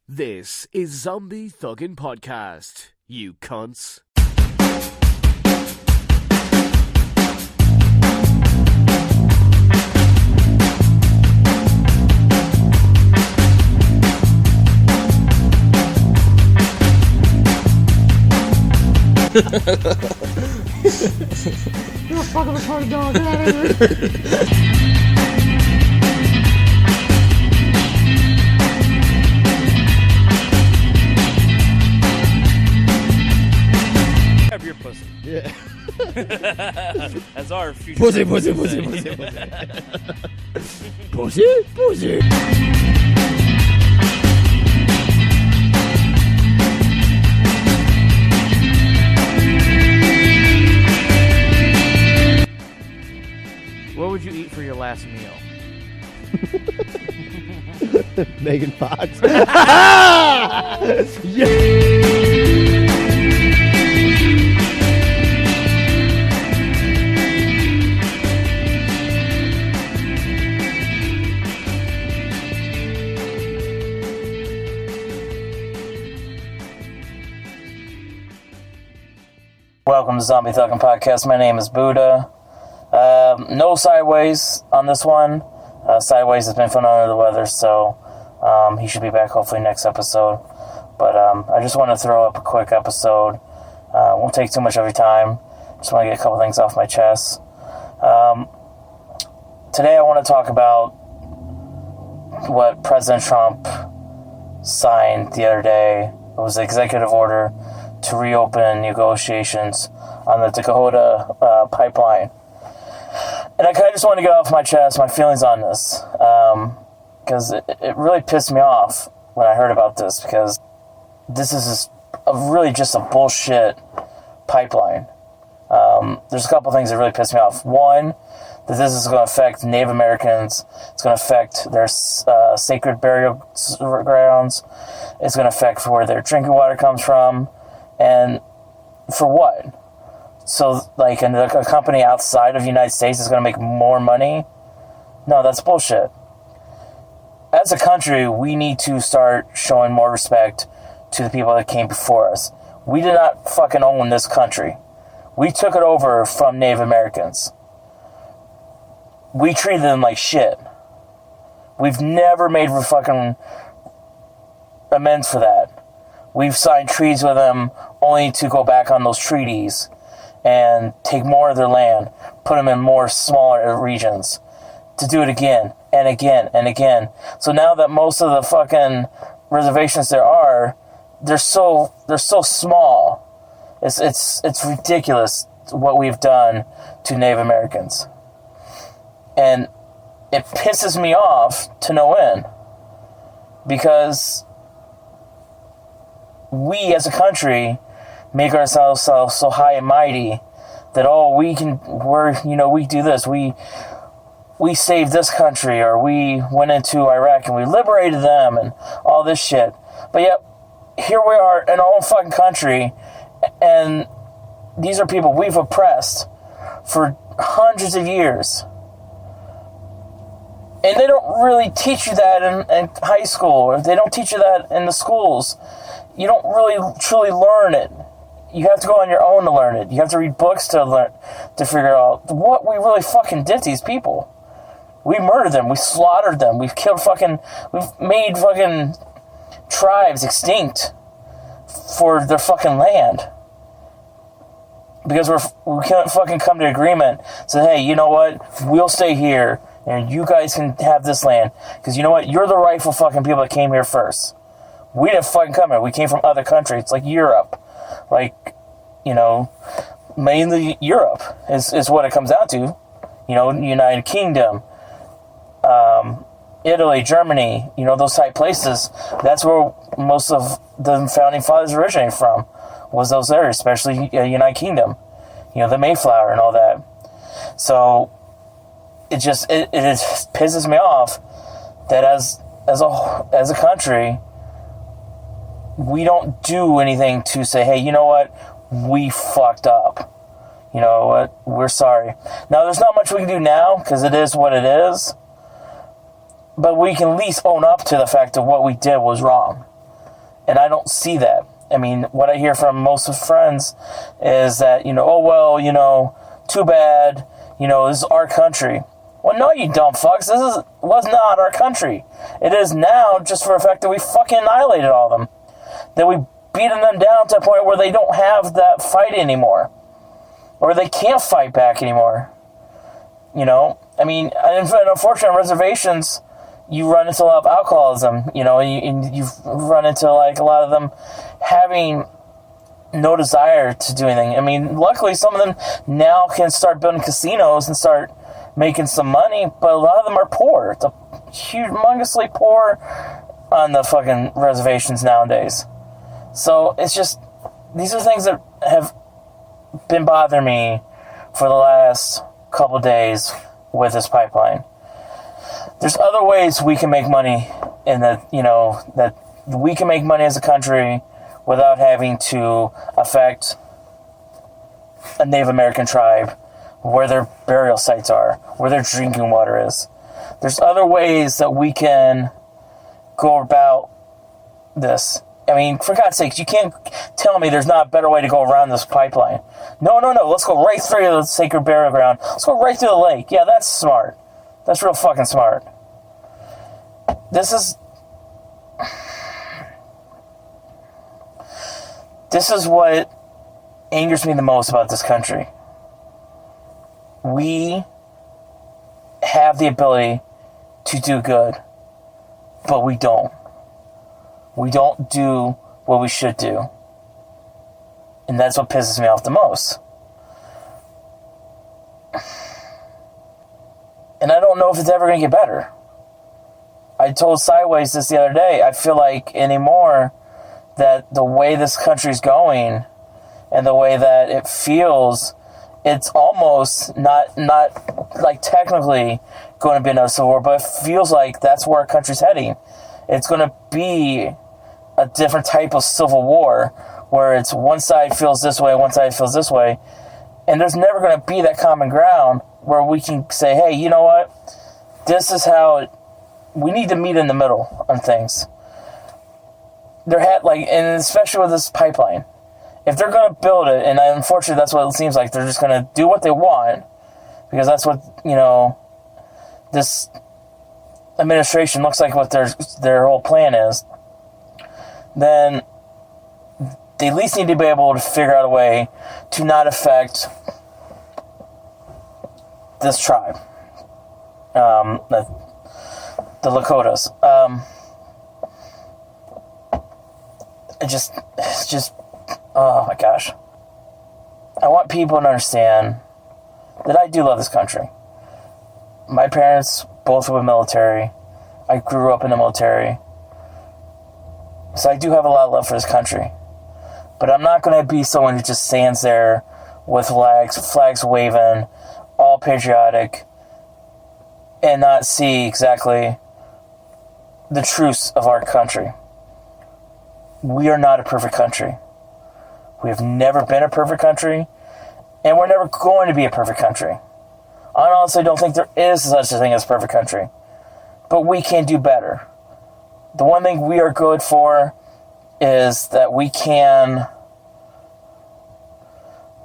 This is Zombie Thuggin' Podcast, you cunts. You're a fucking retarded dog. Get out of here. Grab your pussy. Yeah. As our future. Pussy. What would you eat for your last meal? Megan Fox. Welcome to Zombie Thuggin' Podcast. My name is Buddha. No Sideways on this one. Sideways has been feeling under the weather, so he should be back hopefully next episode. But I just want to throw up a quick episode. Won't take too much of your time. Just want to get a couple things off my chest. Today I want to talk about what President Trump signed the other day. It was an executive order to reopen negotiations on the Dakota Pipeline. And I kind of just want to get off my chest my feelings on this, because it really pissed me off when I heard about this, because this is just a bullshit pipeline. There's a couple things that really pissed me off. One, that this is going to affect Native Americans. It's going to affect their sacred burial grounds. It's going to affect where their drinking water comes from. And for what? So, like, a company outside of the United States is going to make more money? No, that's bullshit. As a country, we need to start showing more respect to the people that came before us. We did not fucking own this country. We took it over from Native Americans. We treated them like shit. We've never made fucking amends for that. We've signed treaties with them only to go back on those treaties and take more of their land, put them in more smaller regions, to do it again and again and again. So now that most of the fucking reservations there are, they're so small. It's ridiculous what we've done to Native Americans. And it pisses me off to no end, because we as a country make ourselves so high and mighty that, we do this, we saved this country, or we went into Iraq and we liberated them and all this shit. But yet here we are in our own fucking country, and these are people we've oppressed for hundreds of years. And they don't really teach you that in high school, or they don't teach you that in the schools. You don't really truly learn it. You have to go on your own to learn it. You have to read books to figure out what we really fucking did to these people. We murdered them. We slaughtered them. We've made fucking tribes extinct for their fucking land. Because we can't fucking come to agreement. So, hey, you know what? We'll stay here, and you guys can have this land. Because you know what? You're the rightful fucking people that came here first. We didn't fucking come here. We came from other countries, like Europe. Mainly Europe is what it comes down to. United Kingdom, Italy, Germany, those type places. That's where most of the founding fathers originated from, was those areas, especially United Kingdom. The Mayflower and all that. So it pisses me off that as a country, we don't do anything to say, hey, you know what? We fucked up. You know what? We're sorry. Now, there's not much we can do now, because it is what it is. But we can at least own up to the fact that what we did was wrong. And I don't see that. I mean, what I hear from most of friends is that, oh, well, too bad, this is our country. Well, no, you dumb fucks. Was not our country. It is now, just for the fact that we fucking annihilated all of them. That we beaten them down to a point where they don't have that fight anymore. Or they can't fight back anymore. I mean, unfortunately, on reservations, you run into a lot of alcoholism, and you run into, like, a lot of them having no desire to do anything. I mean, luckily, some of them now can start building casinos and start making some money, but a lot of them are poor. It's humongously poor on the fucking reservations nowadays. So, it's just, these are things that have been bothering me for the last couple days with this pipeline. There's other ways we can make money in that we can make money as a country without having to affect a Native American tribe, where their burial sites are, where their drinking water is. There's other ways that we can go about this. I mean, for God's sakes, you can't tell me there's not a better way to go around this pipeline. No. Let's go right through the sacred burial ground. Let's go right through the lake. Yeah, that's smart. That's real fucking smart. This is what angers me the most about this country. We have the ability to do good, but we don't. We don't do what we should do. And that's what pisses me off the most. And I don't know if it's ever going to get better. I told Sideways this the other day. I feel like anymore that the way this country's going and the way that it feels, it's almost not like technically going to be another civil war, but it feels like that's where our country's heading. It's going to be a different type of civil war where it's one side feels this way, one side feels this way. And there's never going to be that common ground where we can say, hey, you know what? This is how we need to meet in the middle on things. And especially with this pipeline. If they're going to build it, and unfortunately that's what it seems like, they're just going to do what they want, because that's what, this administration looks like what their whole plan is, then they at least need to be able to figure out a way to not affect this tribe, the Lakotas. It's just, oh my gosh. I want people to understand that I do love this country. My parents both were military. I grew up in the military. So I do have a lot of love for this country. But I'm not going to be someone who just stands there with flags waving, all patriotic, and not see exactly the truths of our country. We are not a perfect country. We have never been a perfect country, and we're never going to be a perfect country. I honestly don't think there is such a thing as a perfect country. But we can do better. The one thing we are good for is that we can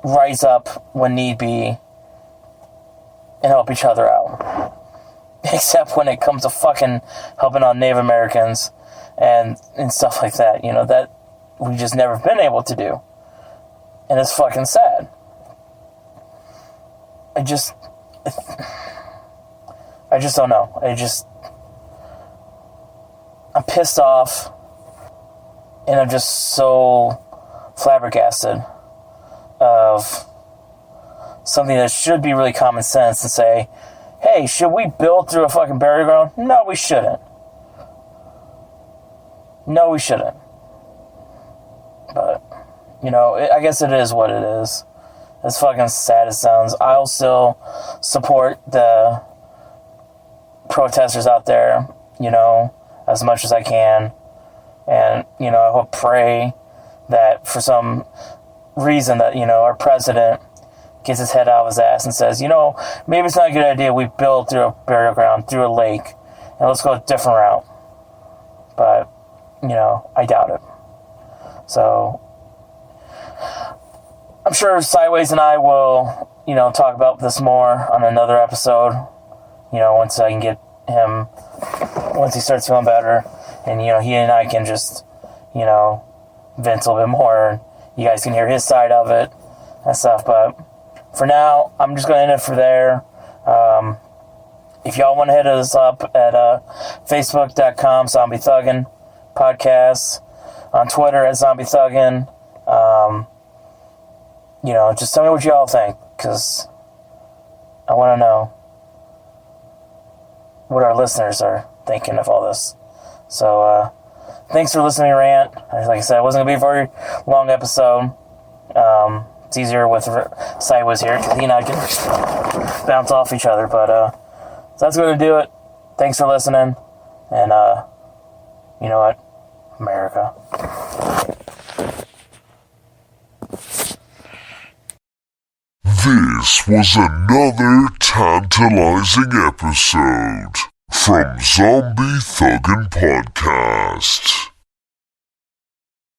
rise up when need be and help each other out. Except when it comes to fucking helping out Native Americans and stuff like that. That we just never been able to do. And it's fucking sad. I just don't know. I'm pissed off, and I'm just so flabbergasted of something that should be really common sense and say, hey, should we build through a fucking burial ground? No, we shouldn't. No, we shouldn't. But, I guess it is what it is. As fucking sad as it sounds, I'll still support the protesters out there, as much as I can. And, I hope, pray that for some reason that, our president gets his head out of his ass and says, maybe it's not a good idea we build through a burial ground, through a lake, and let's go a different route. But, I doubt it. So I'm sure Sideways and I will, talk about this more on another episode, once I can get him, once he starts feeling better, and, he and I can just, vent a little bit more. You guys can hear his side of it and stuff, but for now, I'm just going to end it for there. If y'all want to hit us up at facebook.com, Zombie Thuggin Podcast, on Twitter at Zombie Thuggin, just tell me what y'all think, because I want to know what our listeners are thinking of all this. So, thanks for listening to Rant. Like I said, it wasn't going to be a very long episode. It's easier with Sideways here, because he and I can bounce off each other. But so that's going to do it. Thanks for listening. And, you know what? America. This was another tantalizing episode from Zombie Thuggin Podcast.